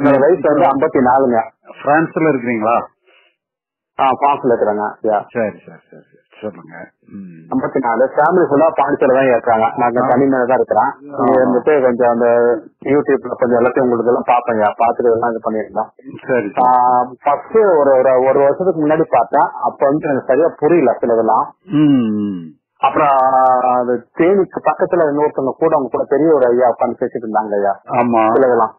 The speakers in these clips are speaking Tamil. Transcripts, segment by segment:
என்னோட வயசு வந்து 54ங்க. பிரான்ஸ்ல இருக்கிறீங்களா? பாஸ்ல இருக்கிறேங்க. சரி சரி சரி சரி, சொல்லுங்க. 54. ஃபேமிலி ஃபுல்லா பாண்டிச்சேரி தான் இருக்கிறாங்க. நாங்க தனிமையில தான் இருக்கிறேன். இங்க இருந்துட்டு கொஞ்சம் அந்த யூடியூப்ல கொஞ்சம் எல்லாத்தையும் உங்களுக்கு எல்லாம் பாப்பேங்க. பாத்துட்டு எல்லாம் இது பண்ணிருந்தோம். சரி. ஃபர்ஸ்ட் ஒரு வருஷத்துக்கு முன்னாடி பார்த்தேன். அப்ப வந்து எனக்கு சரியா புரியல சிலதெல்லாம். அப்புறம் அது தேனிக்கு பக்கத்துல இன்னொருத்தவங்க கூட அவங்க கூட பெரிய ஒரு ஐயா உட்காந்து பேசிட்டு இருந்தாங்க ஐயா. ஆமா, சிலதெல்லாம்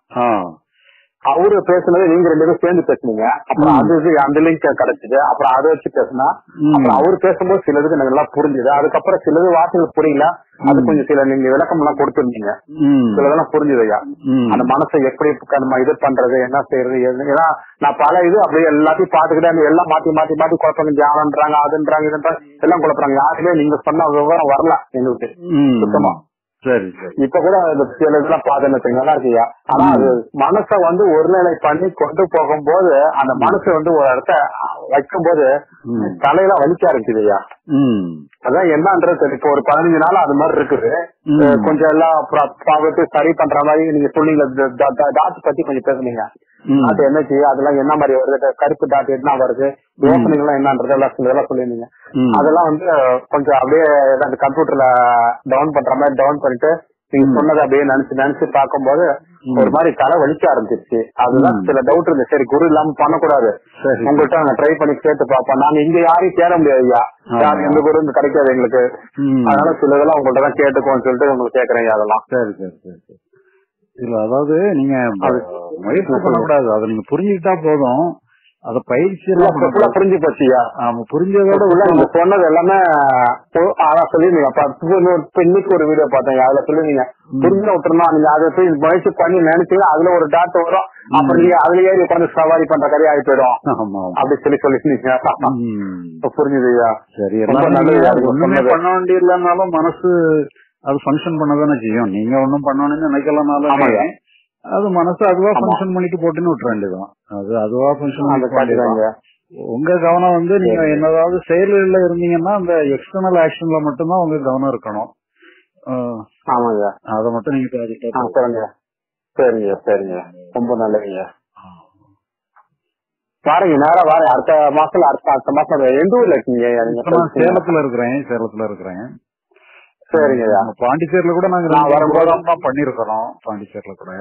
அவரு பேசுனது நீங்க 2 பேரும் சேர்ந்து பேசுனீங்க. அப்புறம் அது அந்த லிங்க் கிடைச்சது. அப்புறம் அதை வச்சு பேசினா அப்புறம் அவரு பேசும்போது சிலதுக்கு எனக்கு நல்லா புரிஞ்சுது. அதுக்கப்புறம் சிலது வார்த்தைகள் புரியல. அது கொஞ்சம் சில நீங்க விளக்கம் எல்லாம் கொடுத்துருந்தீங்க. சிலதெல்லாம் புரிஞ்சுது ஐயா. அந்த மனசை எப்படி நம்ம இது பண்றது, என்ன செய்யறது. ஏன்னா நான் பல இது அப்படியே எல்லாத்தையும் பாத்துக்கிட்டே எல்லாம் மாத்தி மாத்தி மாத்தி குழப்பங்க. தியானம்ன்றாங்க, அதுன்றாங்க, இதுன்றாங்க, எல்லாம் குழப்பறாங்க. யாருமே நீங்க சொன்ன விவரம் வரல எங்களுக்கு சுத்தமா. சரி சரி. இப்ப கூட சில இதெல்லாம் பாத்துன்னு நல்லா இருக்கியா. ஆனா அது மனசை வந்து ஒருநிலை பண்ணி கொண்டு போகும்போது அந்த மனசை வந்து ஒரு இடத்த வைக்கும் போது தலையெல்லாம் வலிக்க ஆரம்பிக்குதுயா. அதான் என்னன்றது இப்போ ஒரு 15 நாள் அது மாதிரி இருக்குது. கொஞ்சம் எல்லாம் பாவத்து சரி பண்ற மாதிரி நீங்க சொன்னீங்க. டாட் பத்தி கொஞ்சம் பேசுனீங்க. டாட் என்னச்சு, அதெல்லாம் என்ன மாதிரி வருது, கருப்பு டாட் என்ன வருது, யோசனைகள்லாம் என்னன்றது எல்லாம் சொல்லிருந்தீங்க. அதெல்லாம் வந்து கொஞ்சம் அப்படியே அந்த கம்ப்யூட்டர்ல டவுன் பண்ற மாதிரி டவுன் பண்ணிட்டு நீங்க சொன்னதை அப்படியே நினைச்சு பார்க்கும்போது ஒரு மாதிரி தலை வலிக்க ஆரம்பிச்சிருச்சு. அதுதான் சில டவுட் இருந்து. சரி, குரு இல்லாம பண்ணக்கூடாது, உங்கள்கிட்ட நாங்க ட்ரை பண்ணி கேட்டு பார்ப்போம். நாங்க இங்க யாரையும் சேர முடியாது ஐயா. யாரும் எந்த குரு கிடைக்காது எங்களுக்கு. அதனால சில இதெல்லாம் உங்கள்ட்ட தான் கேட்டுக்கோன்னு சொல்லிட்டு உங்களுக்கு கேக்குறேன் அதெல்லாம். சரி சரி சரி. இல்ல, அதாவது நீங்க முயற்சி பண்ணக்கூடாது. அதை நீங்க புரிஞ்சுக்கிட்டா போதும். அத பயிற்சி எல்லாம் புரிஞ்சு போச்சியா. புரிஞ்சதோட நீங்க சொன்னது எல்லாமே சொல்லிருந்தீங்க. இன்னைக்கு ஒரு வீடியோ பார்த்தேன். அதுல சொல்லிருந்தீங்க புரிஞ்சு விட்டுருந்தோம். நீங்க அதை போய் முயற்சி பண்ணி நினைச்சீங்க, அதுல ஒரு டாட் வரும். அப்புறம் நீங்க அதுலயே உட்காந்து சவாரி பண்ற கதையா ஆகி போயிடும் அப்படி சொல்லிருந்தீங்க. புரிஞ்சுதுயா. சரி, ஒண்ணுமே பண்ண வேண்டிய இல்லைன்னாலும் மனசு அது ஃபங்க்ஷன் பண்ணதானே செய்யும். நீங்க ஒண்ணும் பண்ணணும்னு நினைக்கலனாலும் அது மனசு அதுவா ஃபங்க்ஷன் பண்ணிட்டு போட்டுன்னு விட்டுற வேண்டியதான். அது அதுவா ஃபங்க்ஷன் பண்ணிட்டு உங்க கவனம் வந்து நீங்க என்னதாவது செயல்ல இருந்தீங்கன்னா அந்த எக்ஸ்டர்னல் ஆக்ஷன்ல மட்டும்தான் உங்க கவனம் இருக்கணும். அதை மட்டும் நீங்க சரிங்க சரிங்க. ரொம்ப நல்லதுங்க. பாருங்க நேரம் வார அடுத்த மாசம் எந்த ஊர்ல இருக்கீங்க? சேலத்துல இருக்கிறேன். சரிங்க. பாண்டிச்சேரியில கூட நாங்க வரும்போது பண்ணிருக்கிறோம். பாண்டிச்சேரியில கூட